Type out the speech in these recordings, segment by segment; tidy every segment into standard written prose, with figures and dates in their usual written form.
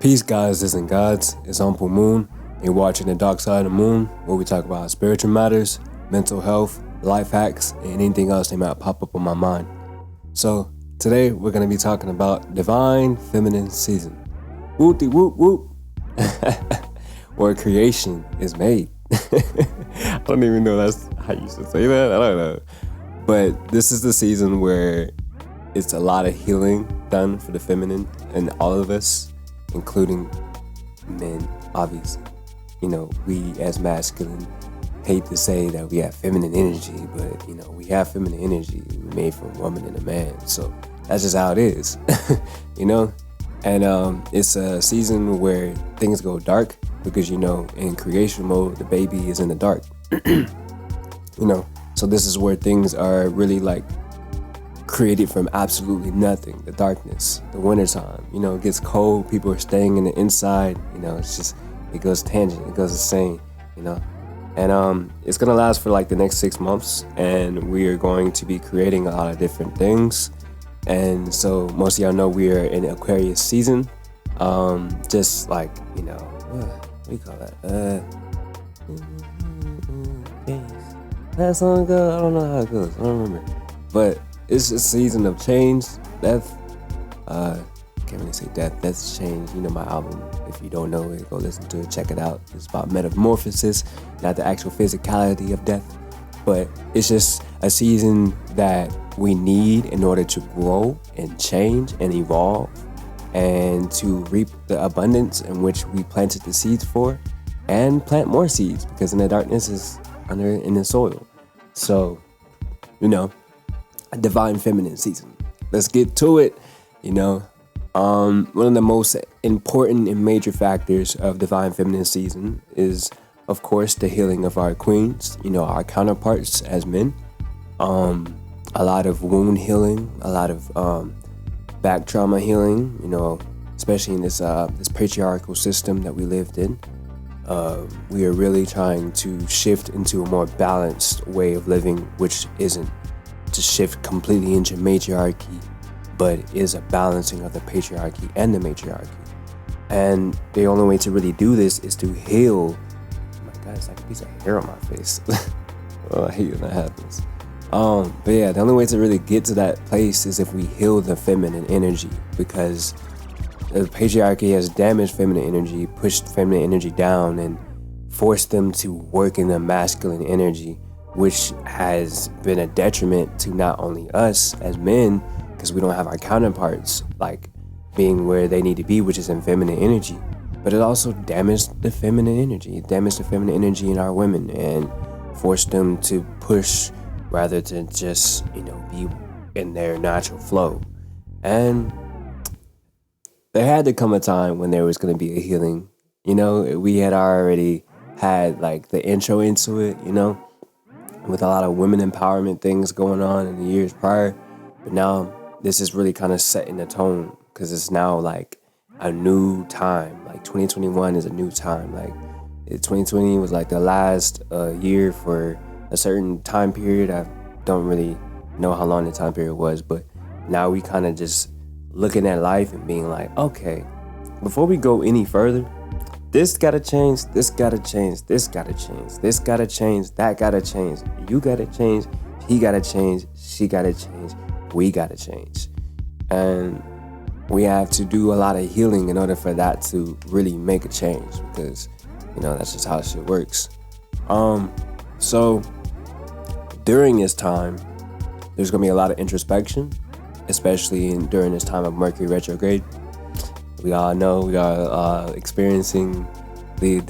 Peace, goddesses and gods. It's Uncle Moon. You're watching The Dark Side of the Moon, where we talk about spiritual matters, mental health, life hacks, and anything else that might pop up on my mind. So today we're going to be talking about Divine Feminine Season. Whoop-de whoop whoop. Where creation is made. I don't even know that's how you should say that. I don't know. But this is the season where it's a lot of healing done for the feminine and all of us, including men, obviously. You know, we as masculine hate to say that we have feminine energy, but you know, we have feminine energy. We're made from a woman and a man. So that's just how it is, you know? And it's a season where things go dark because, you know, in creation mode, the baby is in the dark, you know? So this is where things are really like created from absolutely nothing. The darkness, the wintertime, you know, it gets cold. People are staying in the inside, you know, it's just, it goes tangent, it goes insane, you know? And it's gonna last for like the next 6 months, and we are going to be creating a lot of different things. And so most of y'all know we are in Aquarius season. Just like, you know, what do you call that? That song go? I don't know how it goes. I don't remember. But it's a season of change, death. Can't really say death. That's change. You know my album. If you don't know it, go listen to it. Check it out. It's about metamorphosis, not the actual physicality of death, but it's just a season that we need in order to grow and change and evolve and to reap the abundance in which we planted the seeds for, and plant more seeds because in the darkness is under in the soil. So, you know, a divine feminine season. Let's get to it. You know, one of the most important and major factors of divine feminine season is, of course, the healing of our queens, you know, our counterparts as men. A lot of wound healing, a lot of back trauma healing, you know, especially in this patriarchal system that we lived in. We are really trying to shift into a more balanced way of living, which isn't to shift completely into matriarchy, but is a balancing of the patriarchy and the matriarchy. And the only way to really do this is to heal. Oh my God, it's like a piece of hair on my face. Oh, I hate when that happens. But yeah, the only way to really get to that place is if we heal the feminine energy, because the patriarchy has damaged feminine energy, pushed feminine energy down, and forced them to work in the masculine energy, which has been a detriment to not only us as men, because we don't have our counterparts like being where they need to be, which is in feminine energy, but it also damaged the feminine energy. It damaged the feminine energy in our women and forced them to push rather than just, you know, be in their natural flow. And there had to come a time when there was going to be a healing. You know, we had already had like the intro into it, you know, with a lot of women empowerment things going on in the years prior. But now this is really kind of setting the tone, because it's now like a new time. Like 2021 is a new time. Like 2020 was like the last year for a certain time period. I don't really know how long the time period was, but now we kind of just looking at life and being like, okay, before we go any further, this gotta change, this gotta change, this gotta change, this gotta change, that gotta change, you gotta change, he gotta change, she gotta change, we gotta change. And we have to do a lot of healing in order for that to really make a change, because, you know, that's just how shit works. So during this time, there's gonna be a lot of introspection, especially during this time of Mercury retrograde. We all know we are experiencing the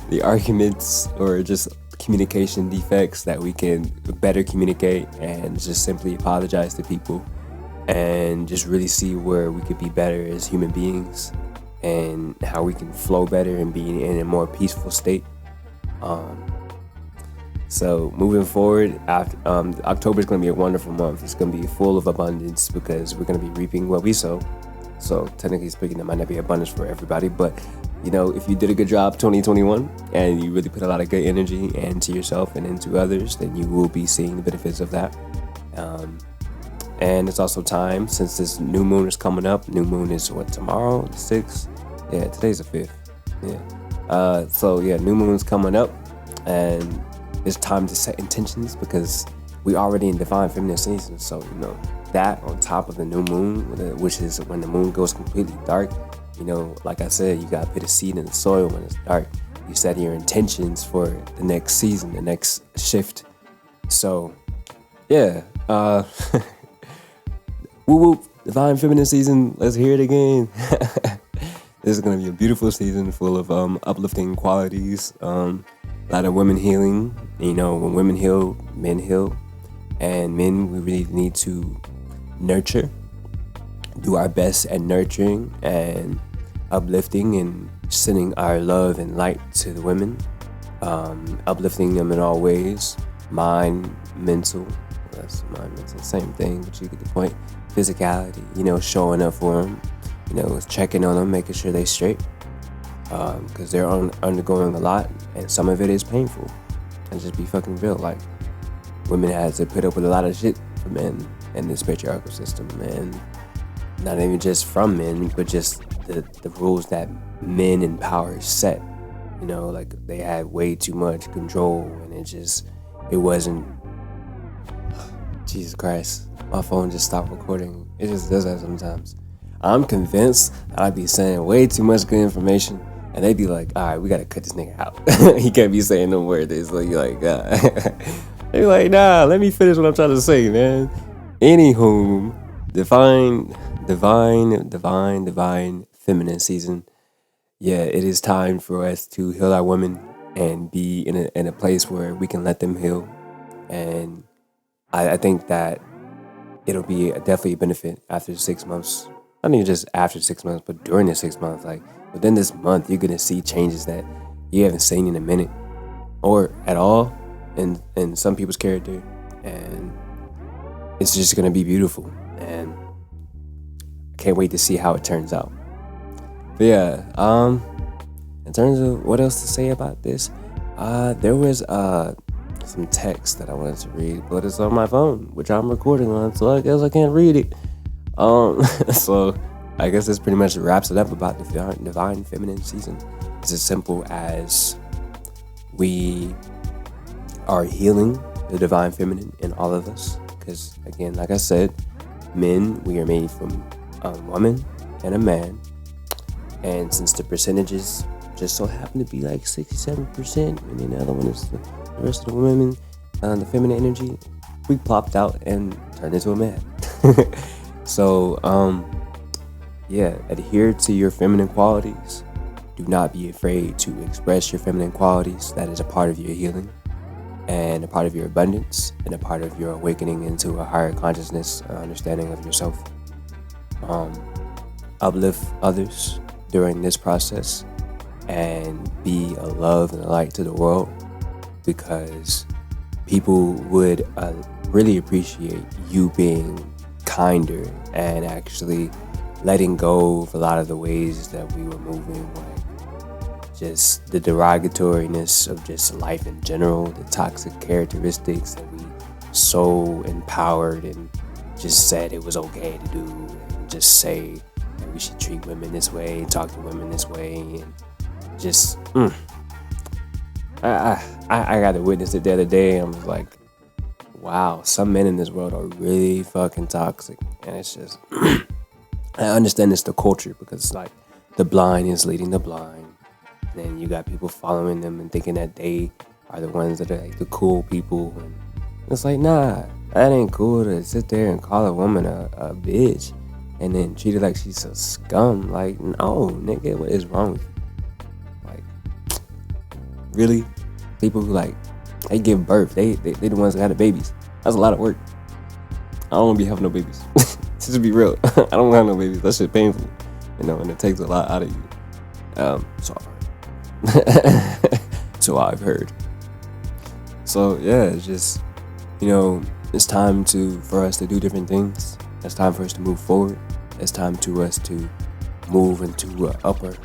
the arguments or just communication defects that we can better communicate and just simply apologize to people and just really see where we could be better as human beings and how we can flow better and be in a more peaceful state. So moving forward, after October is going to be a wonderful month. It's going to be full of abundance because we're going to be reaping what we sow. So technically speaking, there might not be abundance for everybody, but you know, if you did a good job 2021 and you really put a lot of good energy into yourself and into others, then you will be seeing the benefits of that. And it's also time, since this new moon is coming up. New moon is what, tomorrow, the 6th? Yeah, today's the 5th. Yeah. So yeah, new moon's coming up, and it's time to set intentions, because we already in divine feminine season. So that on top of the new moon, which is when the moon goes completely dark. Like I said, you gotta put a seed in the soil when it's dark. You set your intentions for the next season, the next shift. So yeah, whoop whoop, divine feminine season. Let's hear it again. This is gonna be a beautiful season full of uplifting qualities. A lot of women healing. When women heal, men heal. And men, we really need to nurture, do our best at nurturing and uplifting and sending our love and light to the women, uplifting them in all ways, mind, mental, same thing, but you get the point. Physicality, showing up for them, checking on them, making sure they straight, because they're undergoing a lot, and some of it is painful. And just be fucking real, like, women had to put up with a lot of shit from men in this patriarchal system, and not even just from men, but just the rules that men in power set. Like, they had way too much control, and it wasn't. Jesus Christ, my phone just stopped recording. It just does that sometimes. I'm convinced that I'd be saying way too much good information, and they'd be like, all right, we gotta cut this nigga out. He can't be saying no words. It's like, they're like, nah, let me finish what I'm trying to say, man. Anywho, divine feminine season. Yeah, it is time for us to heal our women and be in a place where we can let them heal. And I think that it'll be definitely a benefit after 6 months. Not even just after 6 months, but during the 6 months. Like, within this month, you're gonna see changes that you haven't seen in a minute, or at all, in some people's character, and it's just gonna be beautiful. And I can't wait to see how it turns out. But yeah, in terms of what else to say about this, there was some text that I wanted to read, but it's on my phone, which I'm recording on, so I guess I can't read it. So I guess this pretty much wraps it up about the divine feminine season. It's as simple as we are healing the divine feminine in all of us, because again, like I said, men, we are made from a woman and a man, and since the percentages just so happen to be like 67%, and then the other one is the rest of the women, the feminine energy, we plopped out and turned into a man. So yeah, adhere to your feminine qualities. Do not be afraid to express your feminine qualities. That is a part of your healing, and a part of your abundance, and a part of your awakening into a higher consciousness, understanding of yourself. Uplift others during this process, and be a love and a light to the world, because people would really appreciate you being kinder and actually letting go of a lot of the ways that we were moving, like just the derogatoriness of just life in general, the toxic characteristics that we so empowered and just said it was okay to do, and just say that we should treat women this way, talk to women this way, and just I got to witness it the other day, and I was like, wow, some men in this world are really fucking toxic. And it's just I understand it's the culture, because it's like the blind is leading the blind, and then you got people following them and thinking that they are the ones that are like the cool people, and it's like, nah, that ain't cool to sit there and call a woman a bitch and then treat her like she's a scum. Like, no, nigga, what is wrong with you? Like, really? People who like, they give birth, they the ones that had the babies. That's a lot of work. I don't want to be having no babies. To just be real, I don't want to have no babies. That shit painful, and it takes a lot out of you. So I've heard. So yeah, it's just, it's time for us to do different things. It's time for us to move forward. It's time to us to move into upper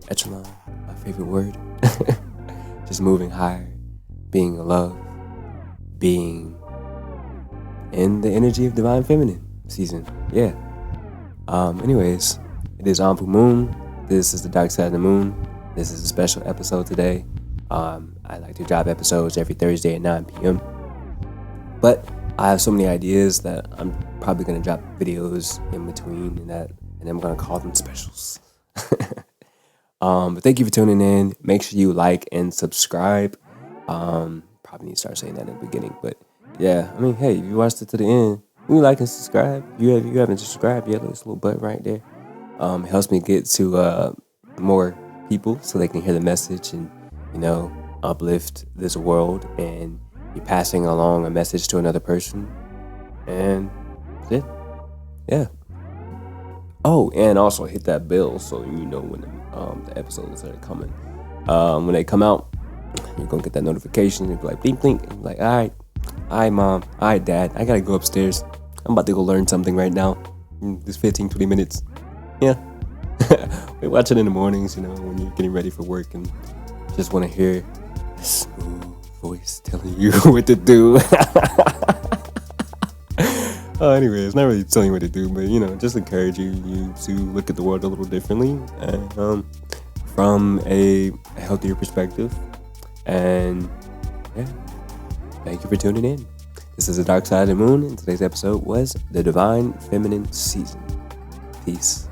echelon, my favorite word. Just moving higher, being love, being in the energy of divine feminine. season. Yeah. Anyways, it is Ampu Moon. This is the dark side of the moon. This is a special episode today. I like to drop episodes every Thursday at 9 p.m. But I have so many ideas that I'm probably gonna drop videos in between and I'm gonna call them specials. But thank you for tuning in. Make sure you like and subscribe. Probably need to start saying that in the beginning, but yeah, I mean, hey, if you watched it to the end, you like and subscribe. You haven't subscribed yet, this little button right there. It helps me get to more people so they can hear the message and, uplift this world and be passing along a message to another person. And that's it. Yeah. Oh, and also hit that bell so you know when the episodes are coming. When they come out, you're gonna get that notification. You'll be like, blink, blink. And you're like, all right, mom, all right, dad, I gotta go upstairs. I'm about to go learn something right now. This 15-20 minutes. Yeah. We watch it in the mornings, when you're getting ready for work and just want to hear a smooth voice telling you what to do. Anyway, it's not really telling you what to do, but just encourage you to look at the world a little differently and from a healthier perspective. And yeah, thank you for tuning in. This is the Dark Side of the Moon, and today's episode was the Divine Feminine Season. Peace.